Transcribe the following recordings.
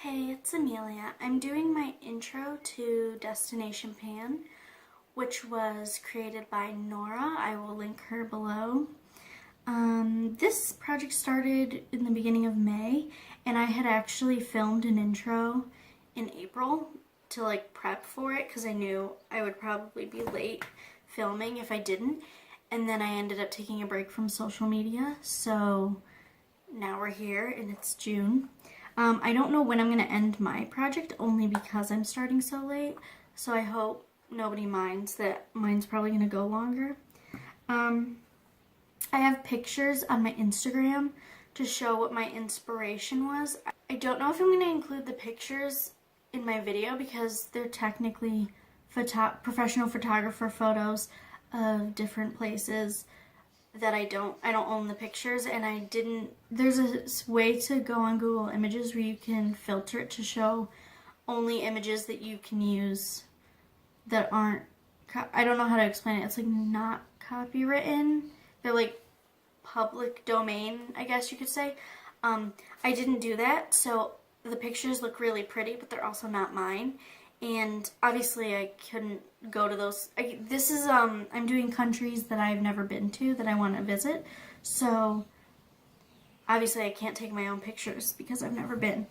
Hey, it's Amelia. I'm doing my intro to Destination Pan, which was created by Norrra. I will link her below. This project started in the beginning of May, and I had actually filmed an intro in April to prep for it because I knew I would probably be late filming if I didn't. And then I ended up taking a break from social media, so now we're here and it's June. I don't know when I'm going to end my project only because I'm starting so late, so I hope nobody minds that mine's probably going to go longer. I have pictures on my Instagram to show what my inspiration was. I don't know if I'm going to include the pictures in my video because they're technically professional photographer photos of different places that I don't own the pictures, and there's a way to go on Google Images where you can filter it to show only images that you can use that aren't, I don't know how to explain it, it's not copywritten, they're public domain, I guess you could say. I didn't do that, so the pictures look really pretty, but they're also not mine. And obviously I couldn't go to those. I'm doing countries that I've never been to that I want to visit. So obviously I can't take my own pictures because I've never been.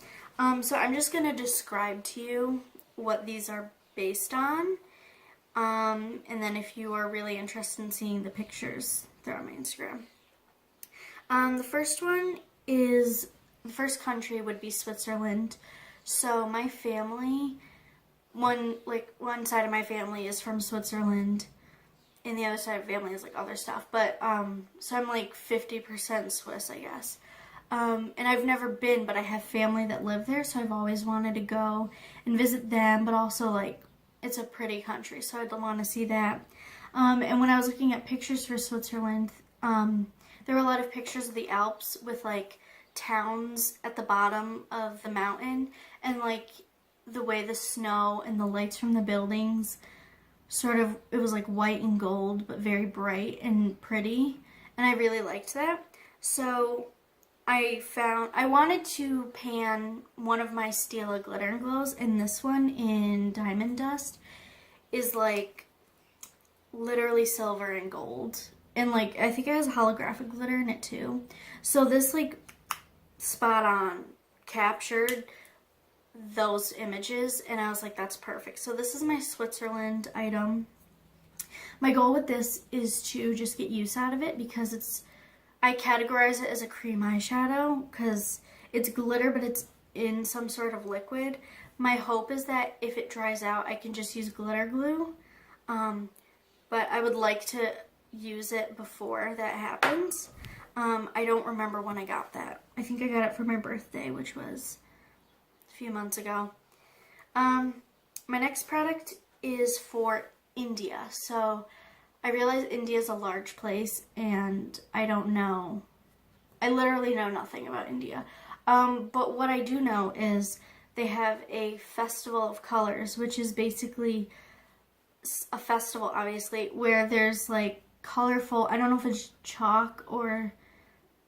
So I'm just going to describe to you what these are based on. And then if you are really interested in seeing the pictures, they're on my Instagram. The first country would be Switzerland. So my family, one side of my family is from Switzerland, and the other side of the family is other stuff. But so I'm 50% Swiss, I guess. And I've never been, but I have family that live there, so I've always wanted to go and visit them. But also it's a pretty country, so I'd want to see that. And when I was looking at pictures for Switzerland, there were a lot of pictures of the Alps with towns at the bottom of the mountain, and the way the snow and the lights from the buildings it was white and gold, but very bright and pretty, and I really liked that. So I wanted to pan one of my Stila glitter and glows, and this one in Diamond Dust is literally silver and gold, and I think it has holographic glitter in it too. So this spot on captured those images, and I was that's perfect. So this is my Switzerland item. My goal with this is to just get use out of it because I categorize it as a cream eyeshadow because it's glitter, but it's in some sort of liquid. My hope is that if it dries out, I can just use glitter glue, but I would like to use it before that happens. I don't remember when I got that. I think I got it for my birthday, which was few months ago. My next product is for India. So I realize India is a large place and I literally know nothing about India. But what I do know is they have a festival of colors, which is basically a festival, obviously, where there's colorful, I don't know if it's chalk or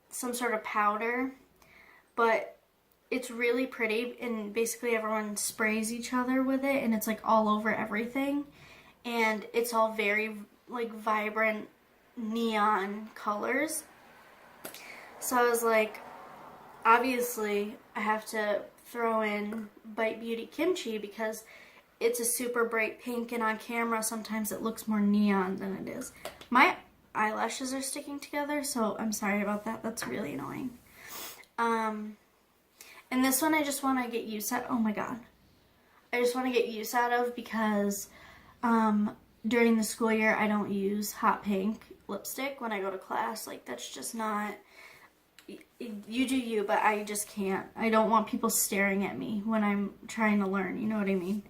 some sort of powder, but it's really pretty, and basically everyone sprays each other with it, and it's all over everything, and it's all very vibrant neon colors. So I was obviously I have to throw in Bite Beauty Kimchi because it's a super bright pink, and on camera sometimes it looks more neon than it is. My eyelashes are sticking together, so I'm sorry about that. That's really annoying. And this one I just want to get use out. Oh my god. I just want to get use out of because during the school year I don't use hot pink lipstick when I go to class. That's just not, you do you, but I just can't. I don't want people staring at me when I'm trying to learn, you know what I mean?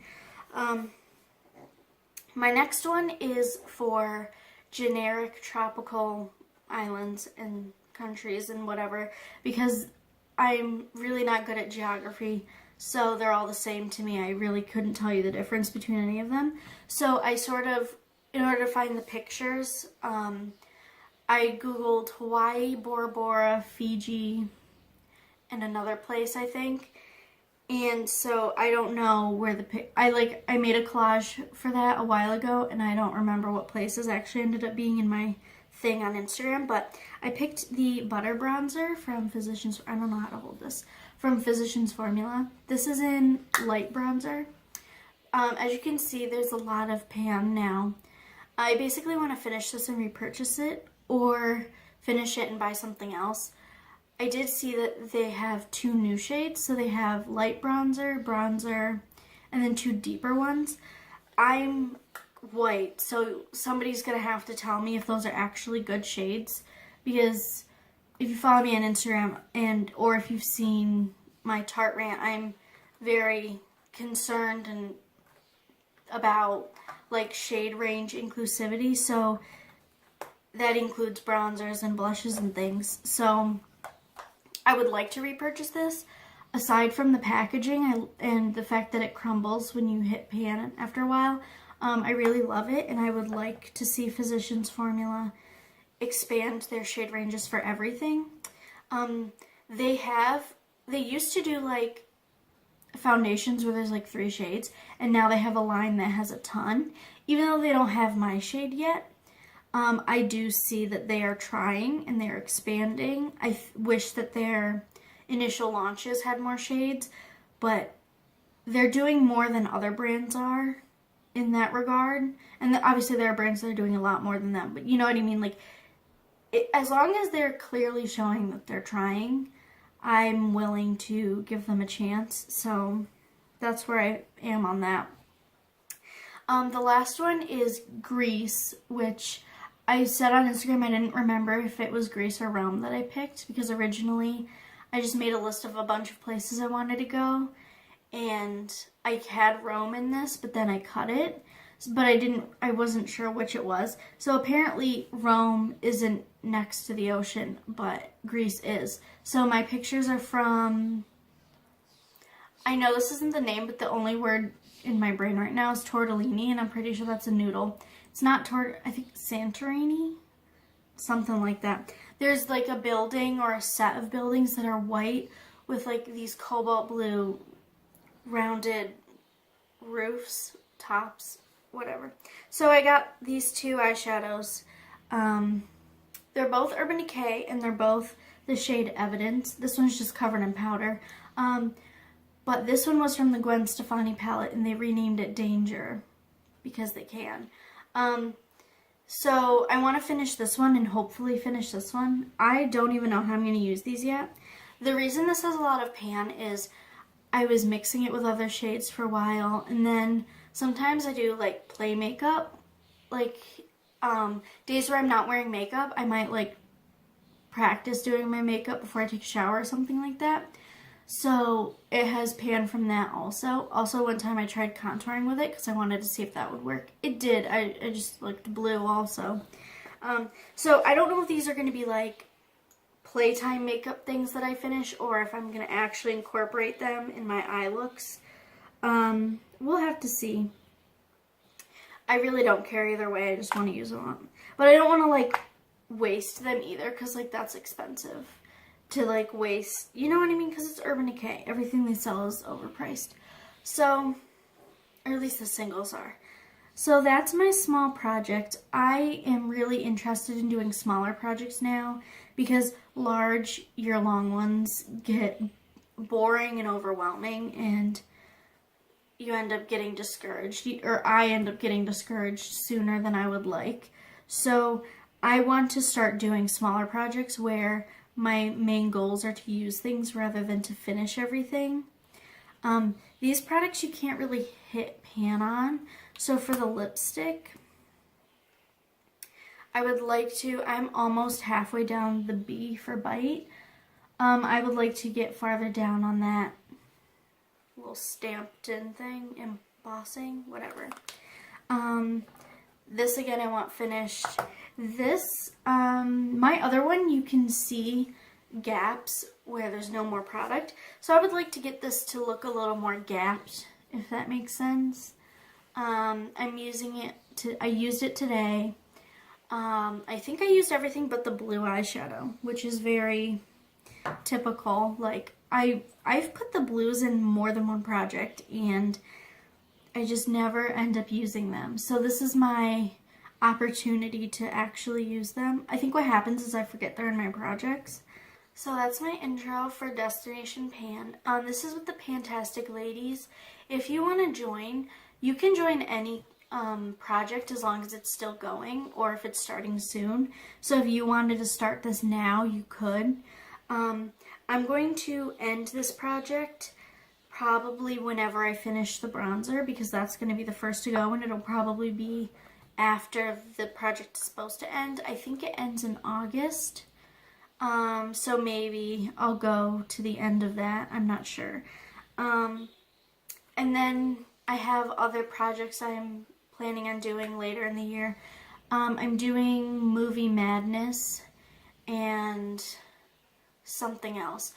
My next one is for generic tropical islands and countries and whatever, because I'm really not good at geography, so they're all the same to me. I really couldn't tell you the difference between any of them. So I in order to find the pictures, I googled Hawaii, Bora Bora, Fiji, and another place, I think. And so I don't know where I made a collage for that a while ago, and I don't remember what places actually ended up being in my thing on Instagram, but I picked the butter bronzer from I don't know how to hold this, from Physicians Formula. This is in light bronzer. As you can see, there's a lot of pan now. I basically want to finish this and repurchase it, or finish it and buy something else. I did see that they have 2 new shades, so they have light bronzer, and then 2 deeper ones. I'm white, so somebody's gonna have to tell me if those are actually good shades, because if you follow me on Instagram or if you've seen my Tarte rant, I'm very concerned and about like shade range inclusivity, so that includes bronzers and blushes and things. So I would like to repurchase this. Aside from the packaging and the fact that it crumbles when you hit pan after a while, I really love it, and I would like to see Physicians Formula expand their shade ranges for everything. They used to do like foundations where there's like 3 shades, and now they have a line that has a ton. Even though they don't have my shade yet, I do see that they are trying and they're expanding. I wish that their initial launches had more shades, but they're doing more than other brands are in that regard. And obviously there are brands that are doing a lot more than them, but you know what I mean? Like, as long as they're clearly showing that they're trying, I'm willing to give them a chance. So that's where I am on that. The last one is Grease, which I said on Instagram I didn't remember if it was Greece or Rome that I picked, because originally I just made a list of a bunch of places I wanted to go, and I had Rome in this, but then I cut it, but I wasn't sure which it was. So apparently Rome isn't next to the ocean, but Greece is. So my pictures are from, I know this isn't the name, but the only word in my brain right now is tortellini, and I'm pretty sure that's a noodle. It's not I think Santorini? Something like that. There's like a building or a set of buildings that are white with like these cobalt blue rounded roofs, tops, whatever. So I got these 2 eyeshadows. They're both Urban Decay, and they're both the shade Evidence. This one's just covered in powder. But this one was from the Gwen Stefani palette, and they renamed it Danger because they can. So I want to finish this one and hopefully finish this one. I don't even know how I'm going to use these yet. The reason this has a lot of pan is I was mixing it with other shades for a while, and then sometimes I do like play makeup. Like days where I'm not wearing makeup, I might like practice doing my makeup before I take a shower or something like that. So it has pan from that also. Also, one time I tried contouring with it because I wanted to see if that would work. It did. I just looked blue also. So I don't know if these are going to be like playtime makeup things that I finish, or if I'm going to actually incorporate them in my eye looks. We'll have to see. I really don't care either way. I just want to use them. But I don't want to like waste them either, because like that's expensive to like waste, you know what I mean, because it's Urban Decay. Everything they sell is overpriced. So, or at least the singles are. So that's my small project. I am really interested in doing smaller projects now, because large year-long ones get boring and overwhelming, and you end up getting discouraged, or I end up getting discouraged sooner than I would like. So I want to start doing smaller projects where my main goals are to use things rather than to finish everything. These products you can't really hit pan on. So for the lipstick, I would like to, I'm almost halfway down the B for Bite. I would like to get farther down on that little stamped in thing, embossing, whatever. This again I want finished. This, my other one, you can see gaps where there's no more product. So I would like to get this to look a little more gapped, if that makes sense. I'm using it I used it today. I think I used everything but the blue eyeshadow, which is very typical. Like, I've put the blues in more than one project and I just never end up using them. So this is my opportunity to actually use them. I think what happens is I forget they're in my projects. So that's my intro for Destination Pan. This is with the Pantastic Ladies. If you want to join, you can join any project as long as it's still going or if it's starting soon. So if you wanted to start this now, you could. I'm going to end this project probably whenever I finish the bronzer because that's going to be the first to go and it'll probably be after the project is supposed to end. I think it ends in August. So maybe I'll go to the end of that. I'm not sure. And then I have other projects I'm planning on doing later in the year. I'm doing Movie Madness and something else.